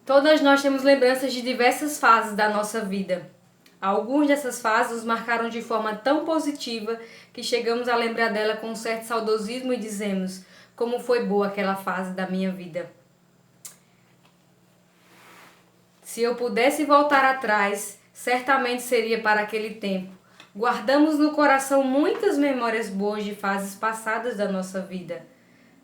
Todas nós temos lembranças de diversas fases da nossa vida. Algumas dessas fases nos marcaram de forma tão positiva que chegamos a lembrar dela com um certo saudosismo e dizemos: como foi boa aquela fase da minha vida. Se eu pudesse voltar atrás, certamente seria para aquele tempo. Guardamos no coração muitas memórias boas de fases passadas da nossa vida.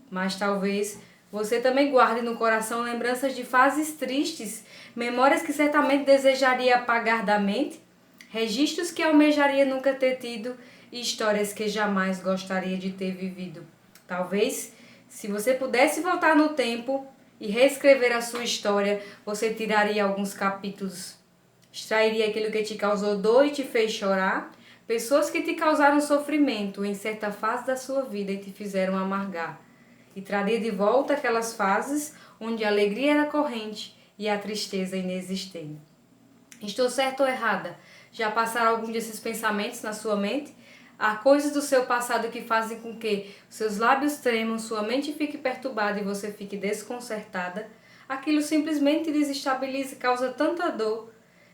Mas talvez você também guarde no coração lembranças de fases tristes, memórias que certamente desejaria apagar da mente, registros que almejaria nunca ter tido e histórias que jamais gostaria de ter vivido. Talvez, se você pudesse voltar no tempo e reescrever a sua história, você tiraria alguns capítulos. Extrairia aquilo que te causou dor e te fez chorar, pessoas que te causaram sofrimento em certa fase da sua vida e te fizeram amargar. E traria de volta aquelas fases onde a alegria era corrente e a tristeza inexistente. Estou certa ou errada? Já passaram alguns desses pensamentos na sua mente? Há coisas do seu passado que fazem com que seus lábios tremam, sua mente fique perturbada e você fique desconcertada? Aquilo simplesmente desestabiliza e causa tanta dor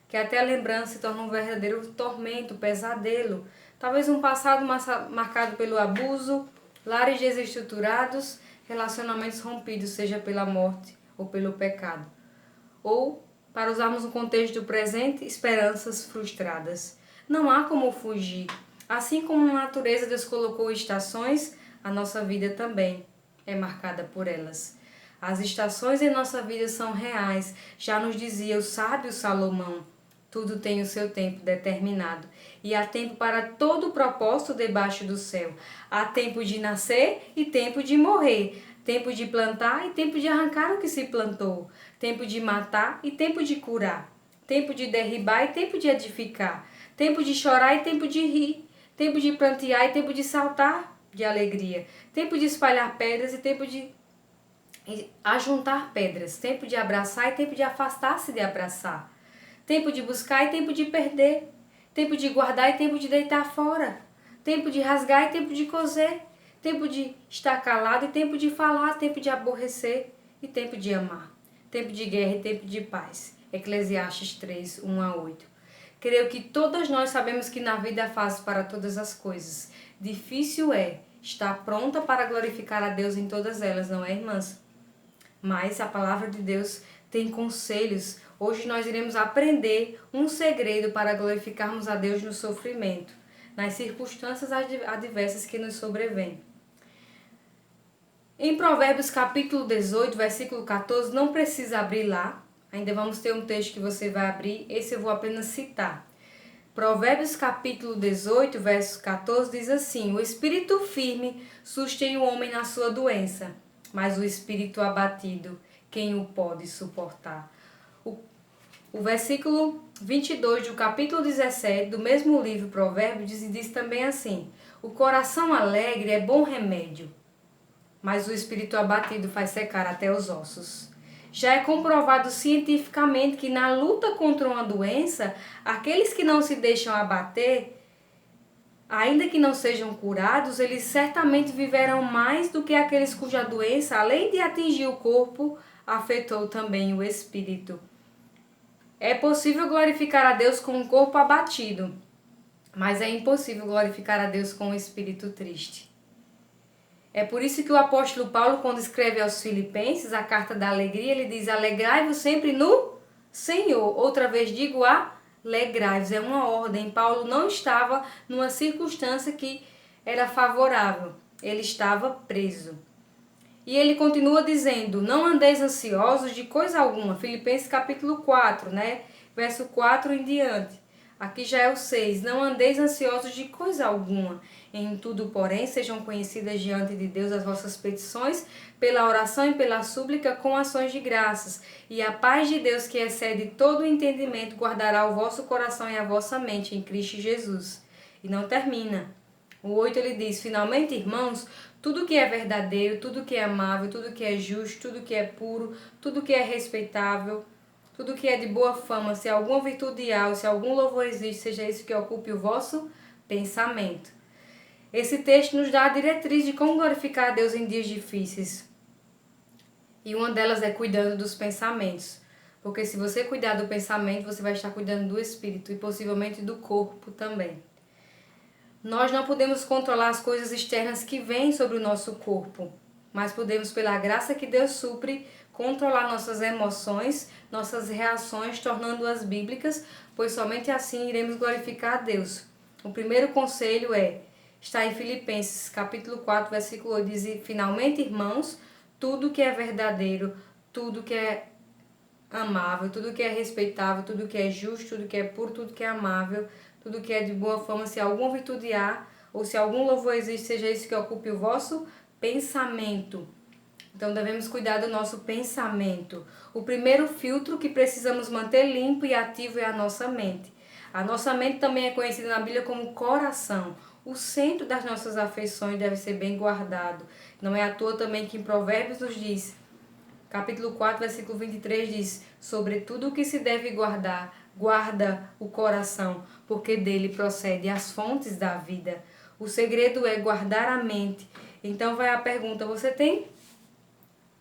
que até a lembrança se torna um verdadeiro tormento, pesadelo. Talvez um passado marcado pelo abuso, lares desestruturados, relacionamentos rompidos, seja pela morte ou pelo pecado. Ou, para usarmos um contexto do presente, esperanças frustradas. Não há como fugir. Assim como na natureza Deus colocou estações, a nossa vida também é marcada por elas. As estações em nossa vida são reais, já nos dizia o sábio Salomão. Tudo tem o seu tempo determinado, e há tempo para todo o propósito debaixo do céu. Há tempo de nascer e tempo de morrer, tempo de plantar e tempo de arrancar o que se plantou, tempo de matar e tempo de curar, tempo de derribar e tempo de edificar, tempo de chorar e tempo de rir, tempo de prantear e tempo de saltar de alegria, tempo de espalhar pedras e tempo de ajuntar pedras, tempo de abraçar e tempo de afastar-se de abraçar, tempo de buscar e tempo de perder, tempo de guardar e tempo de deitar fora, tempo de rasgar e tempo de coser, tempo de estar calado e tempo de falar, tempo de aborrecer e tempo de amar, tempo de guerra e tempo de paz. Eclesiastes 3, 1-8. Creio que todas nós sabemos que na vida há fases para todas as coisas. Difícil é estar pronta para glorificar a Deus em todas elas, não é, irmãs? Mas a palavra de Deus tem conselhos. Hoje nós iremos aprender um segredo para glorificarmos a Deus no sofrimento, nas circunstâncias adversas que nos sobrevêm. Em Provérbios capítulo 18, versículo 14, não precisa abrir lá, ainda vamos ter um texto que você vai abrir, esse eu vou apenas citar. Provérbios capítulo 18, verso 14 diz assim: o espírito firme sustém o homem na sua doença, mas o espírito abatido, quem o pode suportar? O versículo 22 do capítulo 17 do mesmo livro Provérbios diz também assim: o coração alegre é bom remédio, mas o espírito abatido faz secar até os ossos. Já é comprovado cientificamente que na luta contra uma doença, aqueles que não se deixam abater, ainda que não sejam curados, eles certamente viverão mais do que aqueles cuja doença, além de atingir o corpo, afetou também o espírito. É possível glorificar a Deus com um corpo abatido, mas é impossível glorificar a Deus com um espírito triste. É por isso que o apóstolo Paulo, quando escreve aos Filipenses, a carta da alegria, ele diz: alegrai-vos sempre no Senhor. Outra vez digo, alegrai-vos. É uma ordem. Paulo não estava numa circunstância que era favorável. Ele estava preso. E ele continua dizendo: não andeis ansiosos de coisa alguma. Filipenses capítulo 4, verso 4 em diante. Aqui já é o 6. Não andeis ansiosos de coisa alguma. Em tudo, porém, sejam conhecidas diante de Deus as vossas petições, pela oração e pela súplica, com ações de graças. E a paz de Deus, que excede todo o entendimento, guardará o vosso coração e a vossa mente em Cristo Jesus. E não termina. O 8 ele diz: finalmente, irmãos, tudo que é verdadeiro, tudo que é amável, tudo que é justo, tudo que é puro, tudo que é respeitável, tudo que é de boa fama, se alguma virtude há, ou se algum louvor existe, seja isso que ocupe o vosso pensamento. Esse texto nos dá a diretriz de como glorificar a Deus em dias difíceis. E uma delas é cuidando dos pensamentos. Porque se você cuidar do pensamento, você vai estar cuidando do espírito e possivelmente do corpo também. Nós não podemos controlar as coisas externas que vêm sobre o nosso corpo, mas podemos, pela graça que Deus supre, controlar nossas emoções, nossas reações, tornando-as bíblicas, pois somente assim iremos glorificar a Deus. O primeiro conselho está em Filipenses, capítulo 4, versículo 8, diz: finalmente, irmãos, tudo que é verdadeiro, tudo que é amável, tudo que é respeitável, tudo que é justo, tudo que é puro, tudo que é amável, tudo que é de boa fama, se alguma virtude há, ou se algum louvor existe, seja isso que ocupe o vosso pensamento. Então devemos cuidar do nosso pensamento. O primeiro filtro que precisamos manter limpo e ativo é a nossa mente. A nossa mente também é conhecida na Bíblia como coração. O centro das nossas afeições deve ser bem guardado. Não é à toa também que em Provérbios nos diz, capítulo 4, versículo 23 diz: sobre tudo o que se deve guardar, guarda o coração, porque dele procede as fontes da vida. O segredo é guardar a mente. Então vai a pergunta: você tem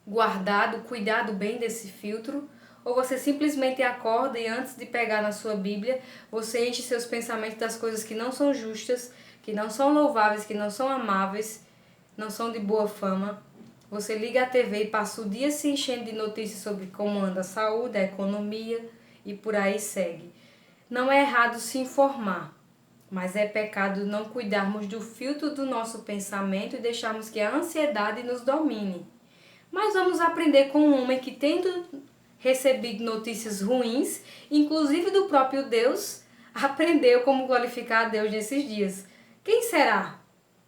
guardado, cuidado bem desse filtro? Ou você simplesmente acorda e antes de pegar na sua Bíblia, você enche seus pensamentos das coisas que não são justas, que não são louváveis, que não são amáveis, não são de boa fama? Você liga a TV e passa o dia se enchendo de notícias sobre como anda a saúde, a economia e por aí segue. Não é errado se informar, mas é pecado não cuidarmos do filtro do nosso pensamento e deixarmos que a ansiedade nos domine. Mas vamos aprender com um homem que, tendo recebido notícias ruins, inclusive do próprio Deus, aprendeu como glorificar a Deus nesses dias. Quem será?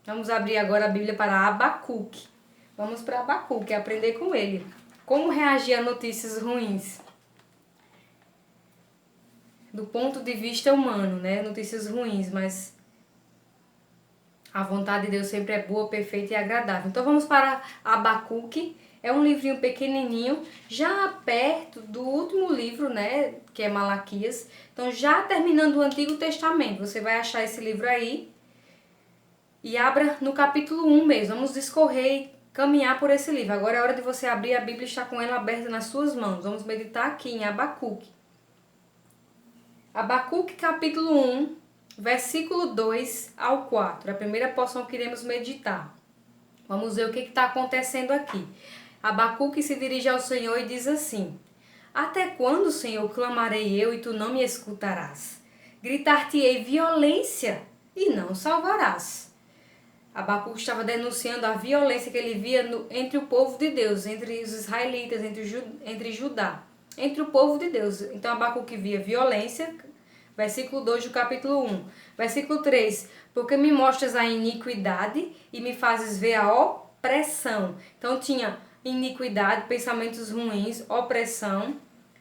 Vamos abrir agora a Bíblia para Abacuque. Vamos para Abacuque, aprender com ele. Como reagir a notícias ruins? Do ponto de vista humano, né? Notícias ruins, mas a vontade de Deus sempre é boa, perfeita e agradável. Então vamos para Abacuque. É um livrinho pequenininho, já perto do último livro, né? Que é Malaquias. Então já terminando o Antigo Testamento. Você vai achar esse livro aí. E abra no capítulo 1 mesmo. Vamos discorrer e caminhar por esse livro. Agora é hora de você abrir a Bíblia e estar com ela aberta nas suas mãos. Vamos meditar aqui em Abacuque. Abacuque capítulo 1, versículo 2 ao 4. A primeira porção que iremos meditar. Vamos ver o que está acontecendo aqui. Abacuque se dirige ao Senhor e diz assim: até quando, Senhor, clamarei eu e tu não me escutarás? Gritar-te-ei violência e não salvarás. Abacuque estava denunciando a violência que ele via entre o povo de Deus, entre os israelitas, entre Judá, entre o povo de Deus. Então Abacuque via violência, versículo 2 do capítulo 1. Versículo 3, porque me mostras a iniquidade e me fazes ver a opressão. Então tinha iniquidade, pensamentos ruins, opressão,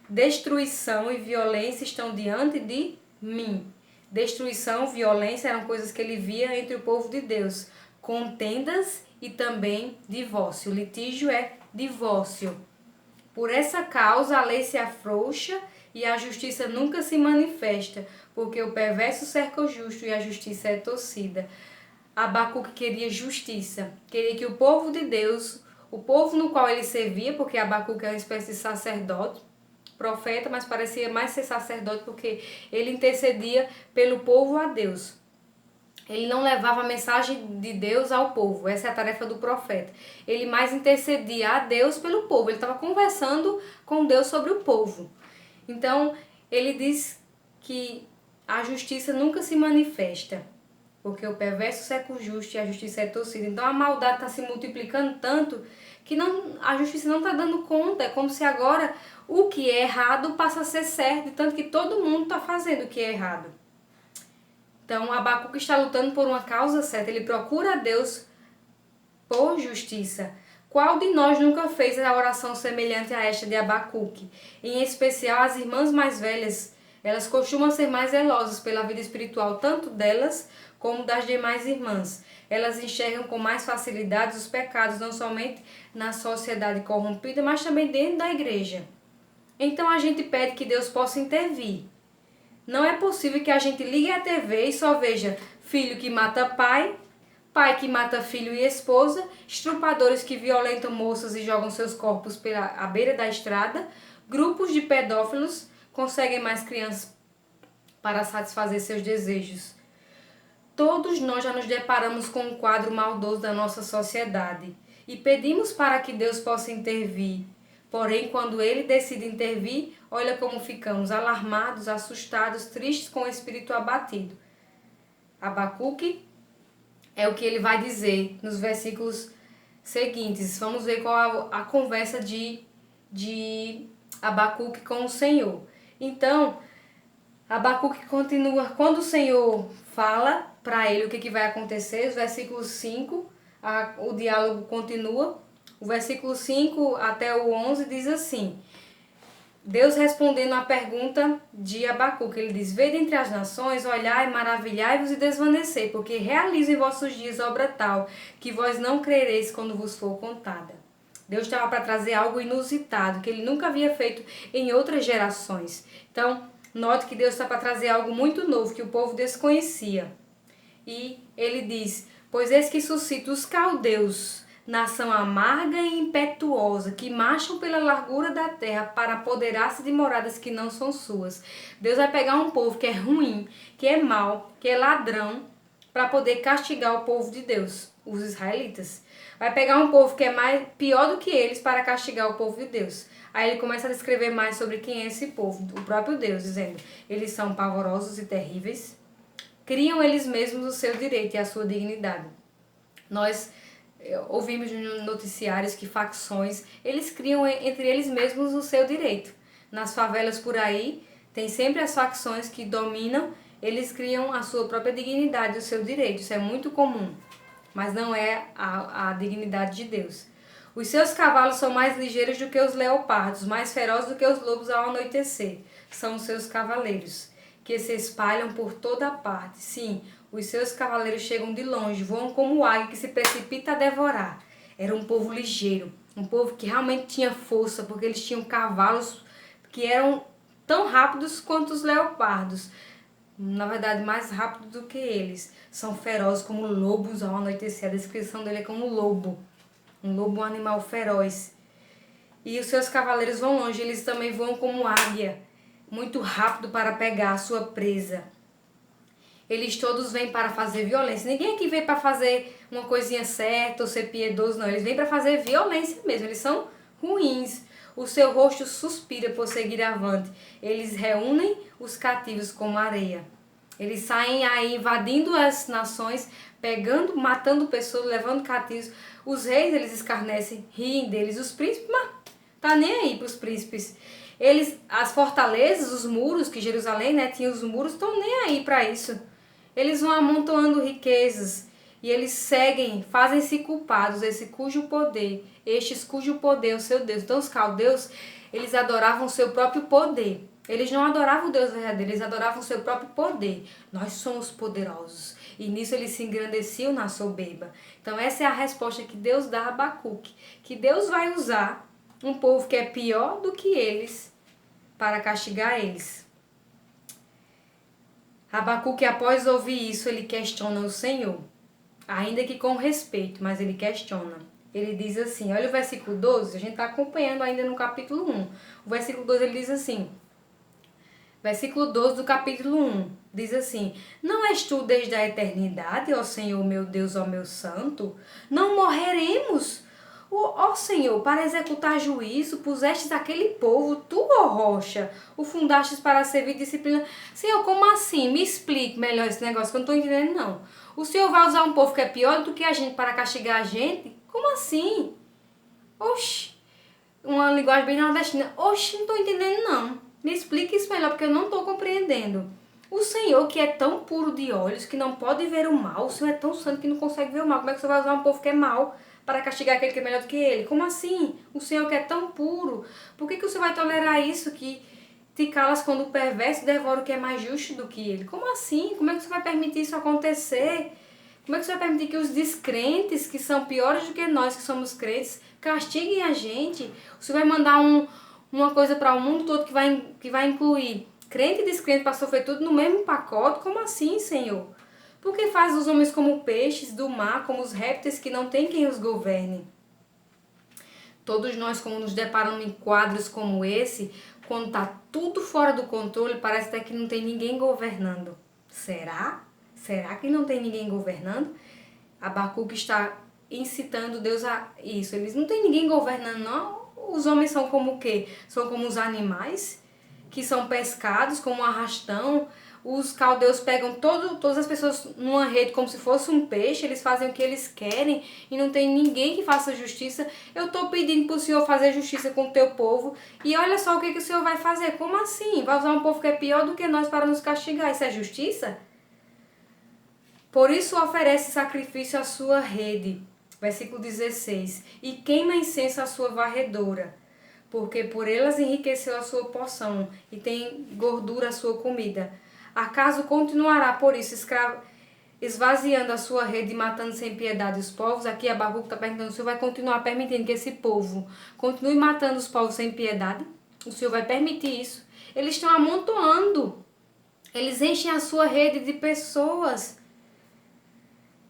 destruição e violência estão diante de mim. Destruição, violência eram coisas que ele via entre o povo de Deus. Contendas e também divórcio. Litígio é divórcio. Por essa causa a lei se afrouxa e a justiça nunca se manifesta, porque o perverso cerca o justo e a justiça é torcida. Abacuque queria justiça, queria que o povo de Deus, o povo no qual ele servia, porque Abacuque é uma espécie de sacerdote, profeta, mas parecia mais ser sacerdote porque ele intercedia pelo povo a Deus. Ele não levava a mensagem de Deus ao povo, essa é a tarefa do profeta. Ele mais intercedia a Deus pelo povo, ele estava conversando com Deus sobre o povo. Então, ele diz que a justiça nunca se manifesta, porque o perverso cerca o justo e a justiça é torcida. Então, a maldade está se multiplicando tanto que a justiça não está dando conta. É como se agora o que é errado passa a ser certo, tanto que todo mundo está fazendo o que é errado. Então, Abacuque está lutando por uma causa certa. Ele procura a Deus por justiça. Qual de nós nunca fez a oração semelhante a esta de Abacuque? Em especial, as irmãs mais velhas, elas costumam ser mais zelosas pela vida espiritual, tanto delas como das demais irmãs. Elas enxergam com mais facilidade os pecados, não somente na sociedade corrompida, mas também dentro da igreja. Então, a gente pede que Deus possa intervir. Não é possível que a gente ligue a TV e só veja filho que mata pai, pai que mata filho e esposa, estrupadores que violentam moças e jogam seus corpos à beira da estrada, Grupos de pedófilos conseguem mais crianças para satisfazer seus desejos. Todos nós já nos deparamos com um quadro maldoso da nossa sociedade e pedimos para que Deus possa intervir. Porém, quando Ele decide intervir, olha como ficamos, alarmados, assustados, tristes, com o espírito abatido. Abacuque é o que ele vai dizer nos versículos seguintes. Vamos ver qual a conversa de Abacuque com o Senhor. Então, Abacuque continua, quando o Senhor fala para ele o que vai acontecer, os versículos 5, o diálogo continua. O versículo 5 até o 11 diz assim: Deus respondendo à pergunta de Abacuque, ele diz: Vede entre as nações, olhai, maravilhai-vos e desvanecei, porque realizo em vossos dias obra tal, que vós não crereis quando vos for contada. Deus estava para trazer algo inusitado, que ele nunca havia feito em outras gerações. Então, note que Deus está para trazer algo muito novo, que o povo desconhecia. E ele diz: Pois eis que suscito os caldeus, nação amarga e impetuosa, que marcham pela largura da terra para apoderar-se de moradas que não são suas. Deus vai pegar um povo que é ruim, que é mau, que é ladrão, para poder castigar o povo de Deus, os israelitas. Vai pegar um povo que é pior do que eles para castigar o povo de Deus. Aí ele começa a descrever mais sobre quem é esse povo, o próprio Deus, dizendo: eles são pavorosos e terríveis, criam eles mesmos o seu direito e a sua dignidade. Nós ouvimos nos noticiários que facções, eles criam entre eles mesmos o seu direito. Nas favelas por aí, tem sempre as facções que dominam, eles criam a sua própria dignidade, o seu direito. Isso é muito comum, mas não é a dignidade de Deus. Os seus cavalos são mais ligeiros do que os leopardos, mais ferozes do que os lobos ao anoitecer. São os seus cavaleiros, que se espalham por toda parte. Sim, os seus cavaleiros chegam de longe, voam como águia que se precipita a devorar. Era um povo ligeiro, um povo que realmente tinha força, porque eles tinham cavalos que eram tão rápidos quanto os leopardos. Na verdade, mais rápidos do que eles. São ferozes como lobos ao anoitecer. A descrição dele é como lobo. Um lobo, um animal feroz. E os seus cavaleiros vão longe, eles também voam como águia, muito rápido para pegar a sua presa. Eles todos vêm para fazer violência. Ninguém aqui veio para fazer uma coisinha certa ou ser piedoso, não. Eles vêm para fazer violência mesmo. Eles são ruins. O seu rosto suspira por seguir avante. Eles reúnem os cativos como areia. Eles saem aí invadindo as nações, pegando, matando pessoas, levando cativos. Os reis, eles escarnecem, riem deles. Os príncipes, mas tá nem aí para os príncipes. As fortalezas, os muros, que Jerusalém, né, tinha os muros, estão nem aí para isso. Eles vão amontoando riquezas e eles seguem, fazem-se culpados, estes cujo poder é o seu Deus. Então os caldeus, eles adoravam o seu próprio poder. Eles não adoravam o Deus verdadeiro, eles adoravam o seu próprio poder. Nós somos poderosos. E nisso eles se engrandeciam na soberba. Então essa é a resposta que Deus dá a Abacuque. Que Deus vai usar um povo que é pior do que eles para castigar eles. Abacuque, após ouvir isso, ele questiona o Senhor. Ainda que com respeito, mas ele questiona. Ele diz assim, olha o versículo 12, a gente está acompanhando ainda no capítulo 1. O versículo 12 ele diz assim, versículo 12 do capítulo 1, diz assim: Não és tu desde a eternidade, ó Senhor meu Deus, ó meu santo? Não morreremos? Ó Senhor, para executar juízo, pusestes aquele povo, tu, ó rocha, o fundastes para servir disciplina. Senhor, como assim? Me explique melhor esse negócio, que eu não estou entendendo, não. O Senhor vai usar um povo que é pior do que a gente para castigar a gente? Como assim? Oxi, uma linguagem bem nordestina. Oxi, não estou entendendo, não. Me explique isso melhor, porque eu não estou compreendendo. O Senhor, que é tão puro de olhos, que não pode ver o mal, o Senhor é tão santo que não consegue ver o mal. Como é que você vai usar um povo que é mau para castigar aquele que é melhor do que ele? Como assim? O Senhor que é tão puro, por que o Senhor vai tolerar isso, que te calas quando o perverso devora o que é mais justo do que ele? Como assim? Como é que você vai permitir isso acontecer? Como é que você vai permitir que os descrentes, que são piores do que nós que somos crentes, castiguem a gente? O Senhor vai mandar uma coisa para o mundo todo que vai incluir crente e descrente para sofrer tudo no mesmo pacote? Como assim, Senhor? Porque faz os homens como peixes do mar, como os répteis que não tem quem os governe. Todos nós, como nos deparamos em quadros como esse, quando está tudo fora do controle, parece até que não tem ninguém governando. Será? Será que não tem ninguém governando? Abacuque está incitando Deus a isso. Eles não tem ninguém governando, não. Os homens são como o quê? São como os animais que são pescados, como um arrastão. Os caldeus pegam todas as pessoas numa rede como se fosse um peixe, eles fazem o que eles querem e não tem ninguém que faça justiça. Eu estou pedindo para o Senhor fazer justiça com o teu povo e olha só o que o Senhor vai fazer. Como assim? Vai usar um povo que é pior do que nós para nos castigar. Isso é justiça? Por isso oferece sacrifício à sua rede. Versículo 16. E queima incenso à sua varredora, porque por elas enriqueceu a sua porção e tem gordura a sua comida. Acaso continuará, por isso, esvaziando a sua rede e matando sem piedade os povos? Aqui Abacuque está perguntando, o Senhor vai continuar permitindo que esse povo continue matando os povos sem piedade? O Senhor vai permitir isso? Eles estão amontoando. Eles enchem a sua rede de pessoas.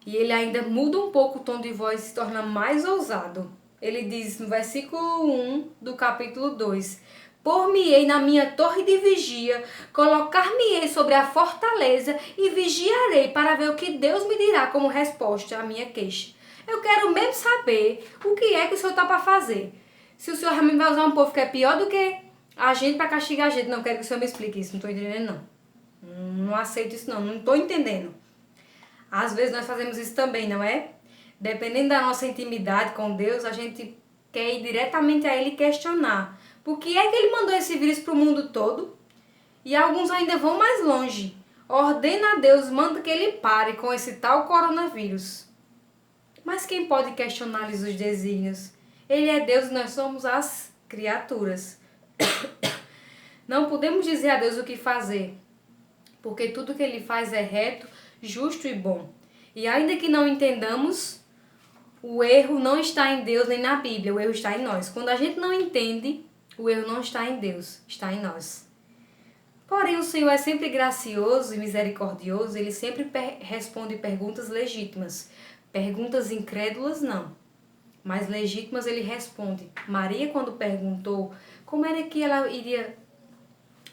E ele ainda muda um pouco o tom de voz e se torna mais ousado. Ele diz no versículo 1 do capítulo 2: Por-me-ei na minha torre de vigia, colocar-me-ei sobre a fortaleza e vigiarei para ver o que Deus me dirá como resposta à minha queixa. Eu quero mesmo saber o que é que o Senhor está para fazer. Se o Senhor realmente vai usar um povo que é pior do que a gente para castigar a gente. Não quero que o Senhor me explique isso, não estou entendendo não. Não aceito isso não estou entendendo. Às vezes nós fazemos isso também, não é? Dependendo da nossa intimidade com Deus, a gente quer ir diretamente a Ele questionar. Por que é que Ele mandou esse vírus para o mundo todo? E alguns ainda vão mais longe. Ordena a Deus, manda que Ele pare com esse tal coronavírus. Mas quem pode questionar-lhes os desígnios? Ele é Deus e nós somos as criaturas. Não podemos dizer a Deus o que fazer, porque tudo que Ele faz é reto, justo e bom. E ainda que não entendamos, o erro não está em Deus nem na Bíblia, o erro está em nós. Quando a gente não entende, o erro não está em Deus, está em nós. Porém, o Senhor é sempre gracioso e misericordioso, Ele sempre responde perguntas legítimas. Perguntas incrédulas, não. Mas legítimas Ele responde. Maria, quando perguntou como era que ela iria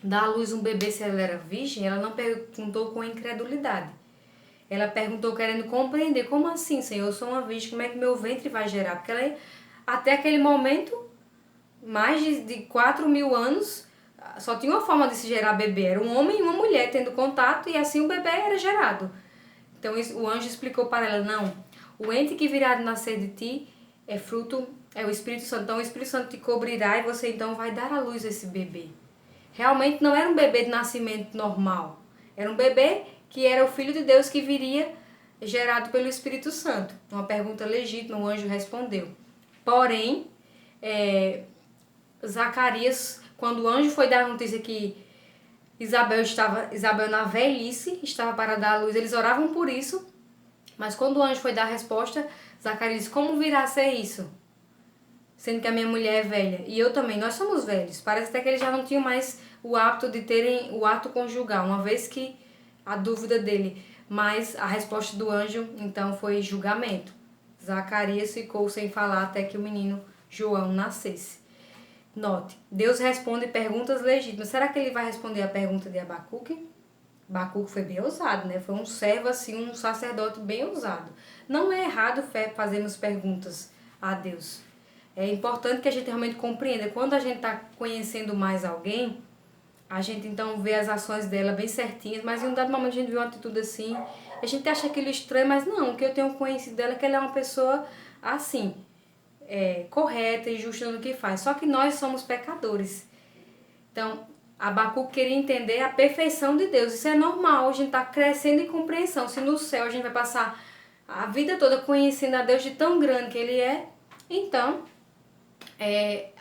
dar à luz um bebê se ela era virgem, ela não perguntou com incredulidade. Ela perguntou querendo compreender, como assim, Senhor, eu sou uma virgem, como é que meu ventre vai gerar? Porque ela, até aquele momento, mais de 4.000 anos, só tinha uma forma de se gerar bebê, era um homem e uma mulher tendo contato e assim o bebê era gerado. Então o anjo explicou para ela, não, o ente que virá de nascer de ti é fruto, é o Espírito Santo, então o Espírito Santo te cobrirá e você então vai dar à luz esse bebê. Realmente não era um bebê de nascimento normal, era um bebê que era o Filho de Deus que viria gerado pelo Espírito Santo. Uma pergunta legítima, o anjo respondeu. Porém, Zacarias, quando o anjo foi dar a notícia que Isabel na velhice, estava para dar à luz, eles oravam por isso, mas quando o anjo foi dar a resposta, Zacarias disse, como virá a ser isso? Sendo que a minha mulher é velha, e eu também, nós somos velhos. Parece até que eles já não tinham mais o hábito de terem o ato conjugal, uma vez que a dúvida dele, mas a resposta do anjo, então, foi julgamento. Zacarias ficou sem falar até que o menino João nascesse. Note, Deus responde perguntas legítimas. Será que ele vai responder a pergunta de Abacuque? Abacuque foi bem ousado, né? Foi um servo, assim, um sacerdote bem ousado. Não é errado fazermos perguntas a Deus. É importante que a gente realmente compreenda. Quando a gente está conhecendo mais alguém, a gente então vê as ações dela bem certinhas, mas em um dado momento a gente vê uma atitude assim, a gente acha aquilo estranho, mas não, o que eu tenho conhecido dela é que ela é uma pessoa assim, correta e justa no que faz. Só que nós somos pecadores. Então, Abacuque queria entender a perfeição de Deus. Isso é normal, a gente está crescendo em compreensão. Se no céu a gente vai passar a vida toda conhecendo a Deus de tão grande que Ele é, então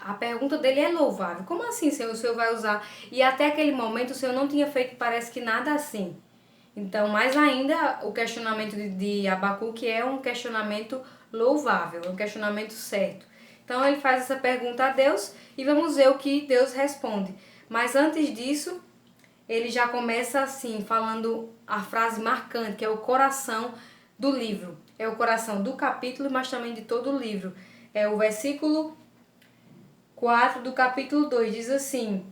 a pergunta dele é louvável. Como assim, Senhor, o Senhor vai usar? E até aquele momento o Senhor não tinha feito, parece que nada assim. Então, mais ainda, o questionamento de Abacuque é um questionamento louvável, um questionamento certo. Então, ele faz essa pergunta a Deus e vamos ver o que Deus responde. Mas antes disso, ele já começa assim, falando a frase marcante, que é o coração do livro. É o coração do capítulo, mas também de todo o livro. É o versículo 4 do capítulo 2 diz assim: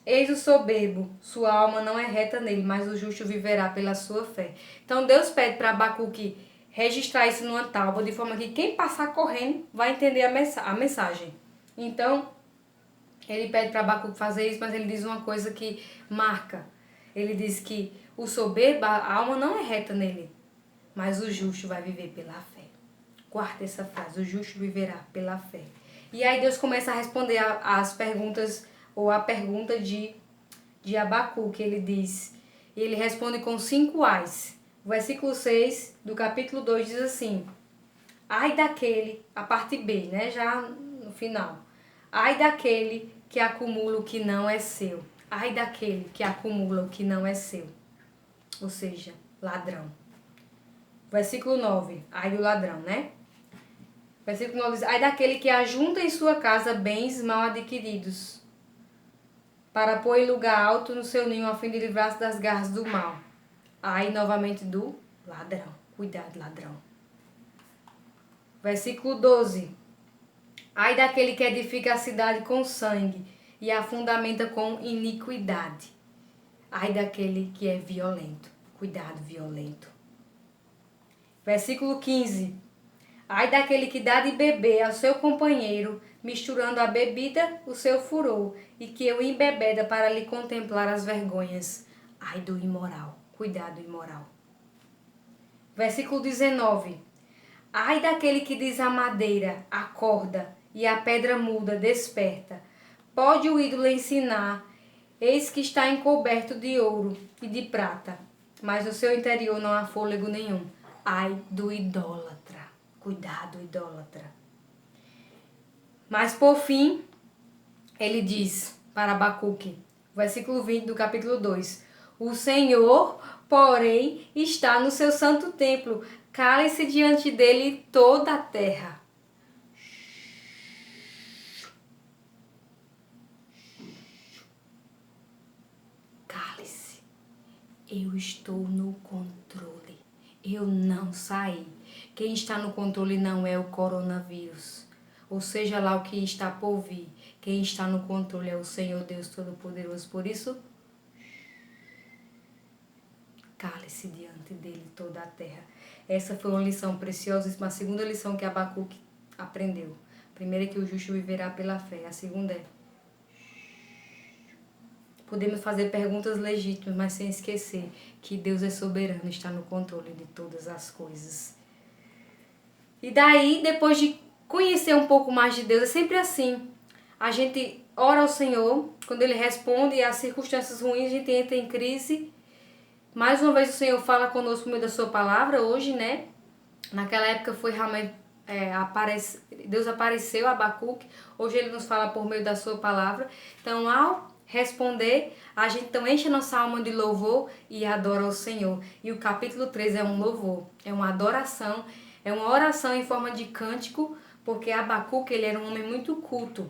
Eis o soberbo, sua alma não é reta nele, mas o justo viverá pela sua fé. Então Deus pede para Abacuque registrar isso numa tábua, de forma que quem passar correndo vai entender a mensagem. Então, ele pede para Abacuque fazer isso, mas ele diz uma coisa que marca. Ele diz que o soberbo, a alma não é reta nele, mas o justo vai viver pela fé. Guarda essa frase: o justo viverá pela fé. E aí Deus começa a responder as perguntas, ou a pergunta de Abacuque. Ele diz, e ele responde com 5 ais. O versículo 6 do capítulo 2 diz assim: Ai daquele, a parte B, né, já no final. Ai daquele que acumula o que não é seu. Ai daquele que acumula o que não é seu. Ou seja, ladrão. Versículo 9, ai do ladrão, né? Versículo 9 diz: Ai daquele que ajunta em sua casa bens mal adquiridos, para pôr em lugar alto no seu ninho, a fim de livrar-se das garras do mal. Ai novamente do ladrão. Cuidado, ladrão. Versículo 12. Ai daquele que edifica a cidade com sangue e a fundamenta com iniquidade. Ai daquele que é violento. Cuidado, violento. Versículo 15. Ai daquele que dá de beber ao seu companheiro, misturando a bebida o seu furor, e que o embebeda para lhe contemplar as vergonhas. Ai do imoral. Cuidado, imoral. Versículo 19. Ai daquele que diz à madeira, acorda, e a pedra muda, desperta. Pode o ídolo ensinar, eis que está encoberto de ouro e de prata, mas no seu interior não há fôlego nenhum. Ai do idólatra. Cuidado, idólatra. Mas por fim, ele diz para Abacuque, versículo 20 do capítulo 2: O Senhor, porém, está no seu santo templo, cale-se diante dele toda a terra. Cale-se. Eu estou no controle. Eu não saí. Quem está no controle não é o coronavírus, ou seja lá o que está por vir. Quem está no controle é o Senhor Deus Todo-Poderoso. Por isso, cale-se diante dele toda a terra. Essa foi uma lição preciosíssima. A segunda lição que Abacuque aprendeu. A primeira é que o justo viverá pela fé. A segunda é: podemos fazer perguntas legítimas, mas sem esquecer que Deus é soberano, está no controle de todas as coisas. E daí, depois de conhecer um pouco mais de Deus, é sempre assim. A gente ora ao Senhor, quando Ele responde e as circunstâncias ruins, a gente entra em crise. Mais uma vez o Senhor fala conosco por meio da sua palavra hoje, né? Naquela época foi realmente, Deus apareceu a Abacuque, hoje Ele nos fala por meio da sua palavra. Então, ao responder, a gente então enche a nossa alma de louvor e adora ao Senhor. E o capítulo 3 é um louvor, é uma adoração, é uma oração em forma de cântico, porque Abacuque, ele era um homem muito culto.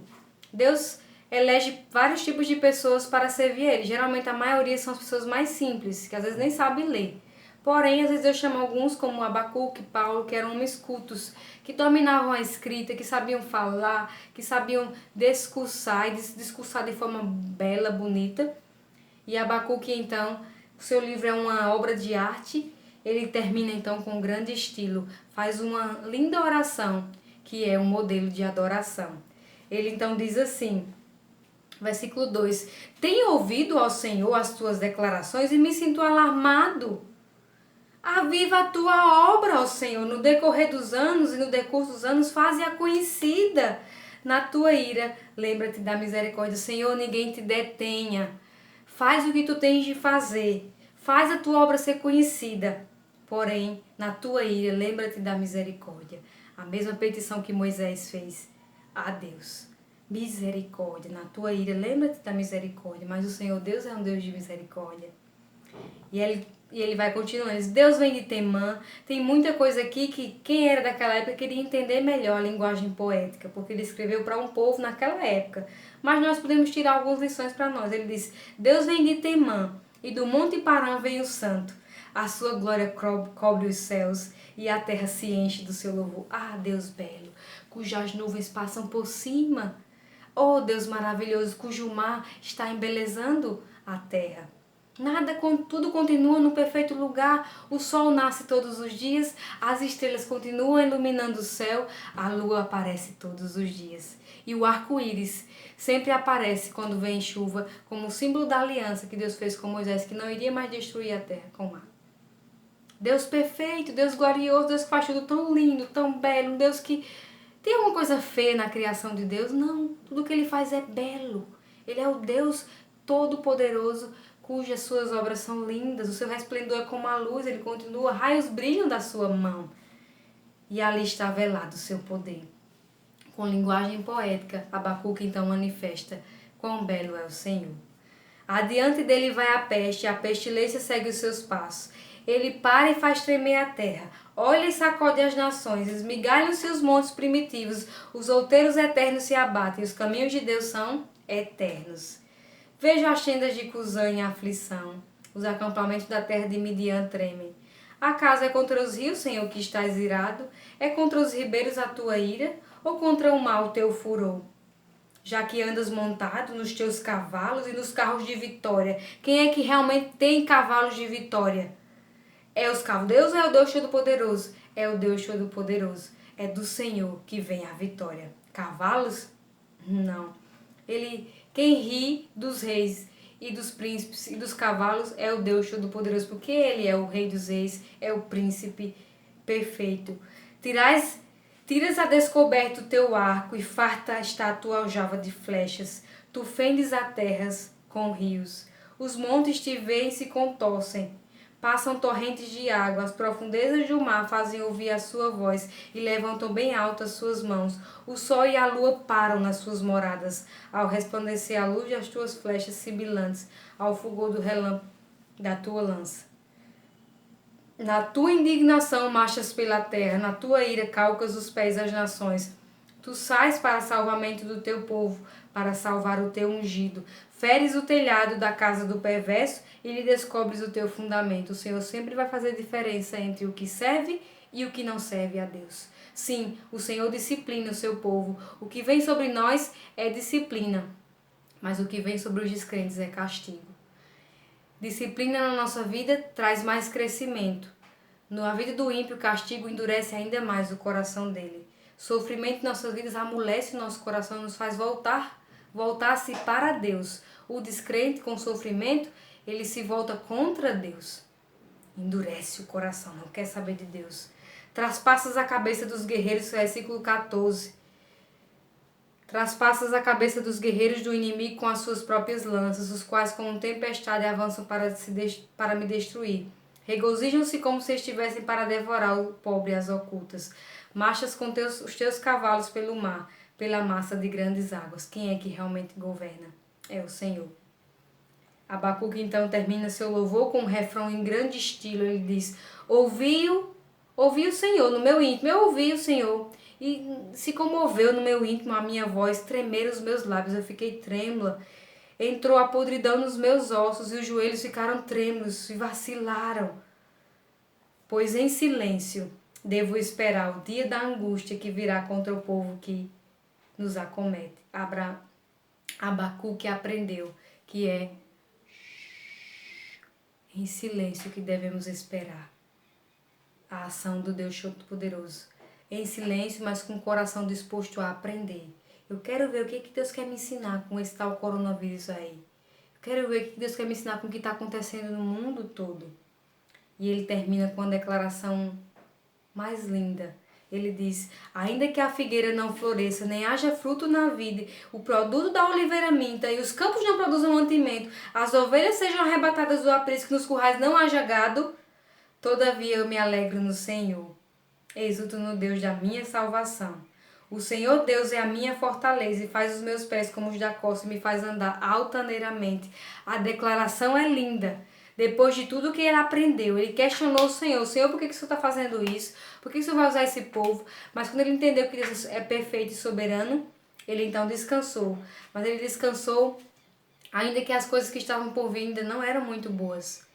Deus elege vários tipos de pessoas para servir ele. Geralmente a maioria são as pessoas mais simples, que às vezes nem sabem ler. Porém, às vezes Deus chama alguns, como Abacuque, Paulo, que eram homens cultos, que dominavam a escrita, que sabiam falar, que sabiam discursar e discursar de forma bela, bonita. E Abacuque, então, o seu livro é uma obra de arte. Ele termina, então, com um grande estilo. Faz uma linda oração, que é um modelo de adoração. Ele, então, diz assim, versículo 2: Tenho ouvido ao Senhor as tuas declarações e me sinto alarmado. Aviva a tua obra, ó Senhor, no decorrer dos anos e no decurso dos anos, faze-a conhecida. Na tua ira, lembra-te da misericórdia. Senhor, ninguém te detenha. Faz o que tu tens de fazer. Faz a tua obra ser conhecida. Porém, na tua ira, lembra-te da misericórdia. A mesma petição que Moisés fez a Deus. Misericórdia. Na tua ira, lembra-te da misericórdia. Mas o Senhor Deus é um Deus de misericórdia. E ele vai continuando. Deus vem de Temã. Tem muita coisa aqui que quem era daquela época queria entender melhor a linguagem poética, porque ele escreveu para um povo naquela época. Mas nós podemos tirar algumas lições para nós. Ele diz: Deus vem de Temã, e do Monte Parã vem o santo. A sua glória cobre os céus, e a terra se enche do seu louvor. Ah, Deus belo, cujas nuvens passam por cima. Oh Deus maravilhoso, cujo mar está embelezando a terra. Tudo continua no perfeito lugar, o sol nasce todos os dias, as estrelas continuam iluminando o céu, a lua aparece todos os dias. E o arco-íris sempre aparece quando vem chuva, como símbolo da aliança que Deus fez com Moisés, que não iria mais destruir a terra com o mar. Deus perfeito, Deus glorioso, Deus que faz tudo tão lindo, tão belo, um Deus que... Tem alguma coisa feia na criação de Deus? Não, tudo que Ele faz é belo. Ele é o Deus todo-poderoso, cujas suas obras são lindas, o seu resplendor é como a luz, Ele continua, raios brilham da sua mão. E ali está velado o seu poder. Com linguagem poética, Abacuque então manifesta quão belo é o Senhor. Adiante dele vai a pestilência segue os seus passos. Ele para e faz tremer a terra. Olha e sacode as nações, esmigalham-se os montes primitivos, os outeiros eternos se abatem, os caminhos de Deus são eternos. Vejo as tendas de Cusã em aflição, os acampamentos da terra de Midian tremem. Acaso é contra os rios, Senhor, que estás irado? É contra os ribeiros a tua ira? Ou contra o mar o teu furor? Já que andas montado nos teus cavalos e nos carros de vitória, quem é que realmente tem cavalos de vitória? É os caldeus ou é o Deus Todo-Poderoso? É o Deus Todo-Poderoso. É do Senhor que vem a vitória. Cavalos? Não. Quem ri dos reis e dos príncipes e dos cavalos é o Deus Todo-Poderoso, porque Ele é o Rei dos Reis, é o Príncipe perfeito. Tiras a descoberto o teu arco e farta está a tua aljava de flechas. Tu fendes a terras com rios. Os montes te veem e se contorcem. Passam torrentes de água, as profundezas do mar fazem ouvir a sua voz e levantam bem alto as suas mãos. O sol e a lua param nas suas moradas, ao resplandecer a luz das tuas flechas sibilantes, ao fulgor do relâmpago da tua lança. Na tua indignação marchas pela terra, na tua ira calcas os pés das nações. Tu sais para salvamento do teu povo, para salvar o teu ungido. Feres o telhado da casa do perverso e lhe descobres o teu fundamento. O Senhor sempre vai fazer diferença entre o que serve e o que não serve a Deus. Sim, o Senhor disciplina o seu povo. O que vem sobre nós é disciplina, mas o que vem sobre os descrentes é castigo. Disciplina na nossa vida traz mais crescimento. Na vida do ímpio, o castigo endurece ainda mais o coração dele. Sofrimento em nossas vidas amolece o nosso coração, nos faz voltar-se para Deus. O descrente com sofrimento, ele se volta contra Deus. Endurece o coração, não quer saber de Deus. Traspassas a cabeça dos guerreiros, versículo 14. Traspassas a cabeça dos guerreiros do inimigo com as suas próprias lanças, os quais como tempestade avançam para me destruir. Regozijam-se como se estivessem para devorar o pobre às ocultas. Marchas com os teus cavalos pelo mar, pela massa de grandes águas. Quem é que realmente governa? É o Senhor. Abacuque então termina seu louvor com um refrão em grande estilo. Ele diz: ouvi o Senhor no meu íntimo, eu ouvi o Senhor. E se comoveu no meu íntimo a minha voz, tremeram os meus lábios, eu fiquei trêmula. Entrou a podridão nos meus ossos e os joelhos ficaram trêmulos e vacilaram. Pois em silêncio devo esperar o dia da angústia que virá contra o povo que nos acomete. Abacuque aprendeu que é em silêncio que devemos esperar a ação do Deus Todo-Poderoso. Em silêncio, mas com o coração disposto a aprender. Eu quero ver o que Deus quer me ensinar com esse tal coronavírus aí. Eu quero ver o que Deus quer me ensinar com o que está acontecendo no mundo todo. E ele termina com a declaração mais linda. Ele diz: ainda que a figueira não floresça, nem haja fruto na vide, o produto da oliveira minta e os campos não produzam mantimento, as ovelhas sejam arrebatadas do aprisco, nos currais não haja gado, todavia eu me alegro no Senhor. Exulto no Deus da minha salvação. O Senhor Deus é a minha fortaleza e faz os meus pés como os da costa e me faz andar altaneiramente. A declaração é linda. Depois de tudo que ele aprendeu, ele questionou o Senhor. Senhor, por que o Senhor está fazendo isso? Por que o Senhor vai usar esse povo? Mas quando ele entendeu que Deus é perfeito e soberano, ele então descansou. Mas ele descansou ainda que as coisas que estavam por vir ainda não eram muito boas.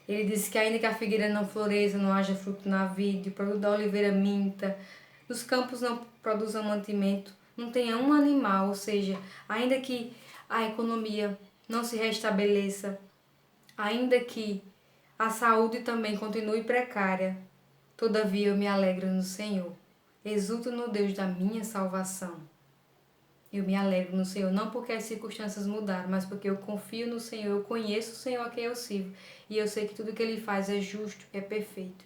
Ele disse que ainda que a figueira não floresça, não haja fruto na vide, o produto da oliveira minta, nos campos não produzam mantimento, não tenha um animal, ou seja, ainda que a economia não se restabeleça, ainda que a saúde também continue precária, todavia eu me alegro no Senhor, exulto no Deus da minha salvação. Eu me alegro no Senhor, não porque as circunstâncias mudaram, mas porque eu confio no Senhor, eu conheço o Senhor a quem eu sirvo, e eu sei que tudo que Ele faz é justo, é perfeito.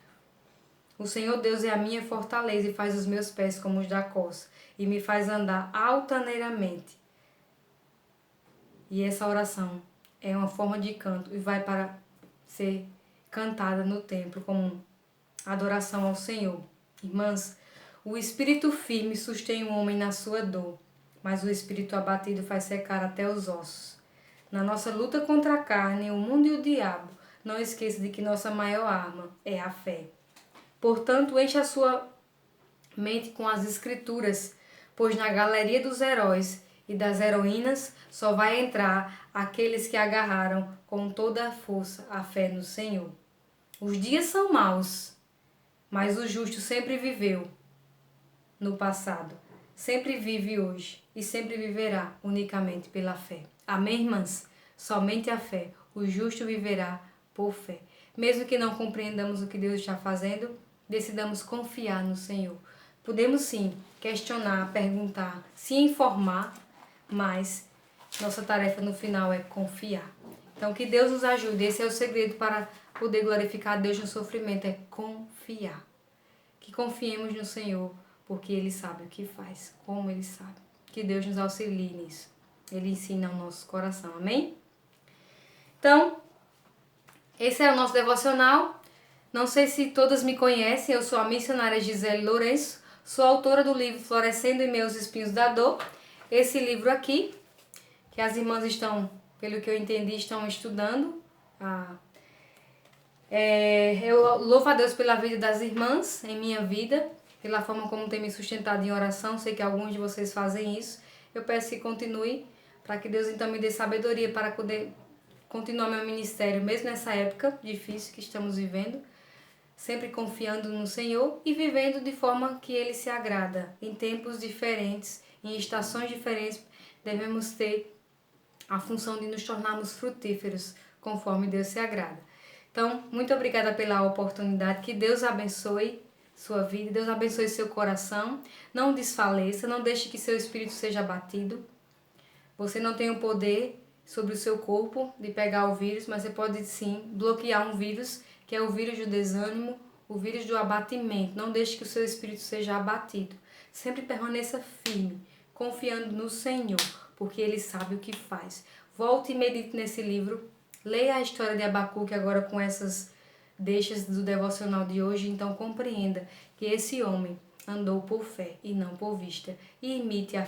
O Senhor Deus é a minha fortaleza e faz os meus pés como os da coça, e me faz andar altaneiramente. E essa oração é uma forma de canto e vai para ser cantada no templo como adoração ao Senhor. Irmãs, o espírito firme sustém o homem na sua dor, mas o espírito abatido faz secar até os ossos. Na nossa luta contra a carne, o mundo e o diabo, não esqueça de que nossa maior arma é a fé. Portanto, encha a sua mente com as escrituras, pois na galeria dos heróis e das heroínas só vai entrar aqueles que agarraram com toda a força a fé no Senhor. Os dias são maus, mas o justo sempre viveu no passado, sempre vive hoje e sempre viverá unicamente pela fé. Amém, irmãs? Somente a fé. O justo viverá por fé. Mesmo que não compreendamos o que Deus está fazendo, decidamos confiar no Senhor. Podemos sim questionar, perguntar, se informar, mas nossa tarefa no final é confiar. Então que Deus nos ajude. Esse é o segredo para poder glorificar a Deus no sofrimento, é confiar. Que confiemos no Senhor, porque Ele sabe o que faz, como Ele sabe. Que Deus nos auxilie nisso. Ele ensina ao nosso coração, amém? Então, esse é o nosso devocional. Não sei se todas me conhecem, eu sou a missionária Gisele Lourenço, sou autora do livro Florescendo em Meus Espinhos da Dor. Esse livro aqui, que as irmãs estão, pelo que eu entendi, estão estudando. Eu louvo a Deus pela vida das irmãs em minha vida, pela forma como tem me sustentado em oração. Sei que alguns de vocês fazem isso. Eu peço que continue, para que Deus então me dê sabedoria para poder continuar meu ministério, mesmo nessa época difícil que estamos vivendo, sempre confiando no Senhor e vivendo de forma que Ele se agrada. Em tempos diferentes, em estações diferentes, devemos ter a função de nos tornarmos frutíferos, conforme Deus se agrada. Então, muito obrigada pela oportunidade, que Deus abençoe sua vida, Deus abençoe seu coração, não desfaleça, não deixe que seu espírito seja abatido. Você não tem o poder sobre o seu corpo de pegar o vírus, mas você pode sim bloquear um vírus, que é o vírus do desânimo, o vírus do abatimento. Não deixe que o seu espírito seja abatido. Sempre permaneça firme, confiando no Senhor, porque Ele sabe o que faz. Volte e medite nesse livro. Leia a história de Abacuque agora com essas deixas do devocional de hoje. Então compreenda que esse homem andou por fé e não por vista. E imite a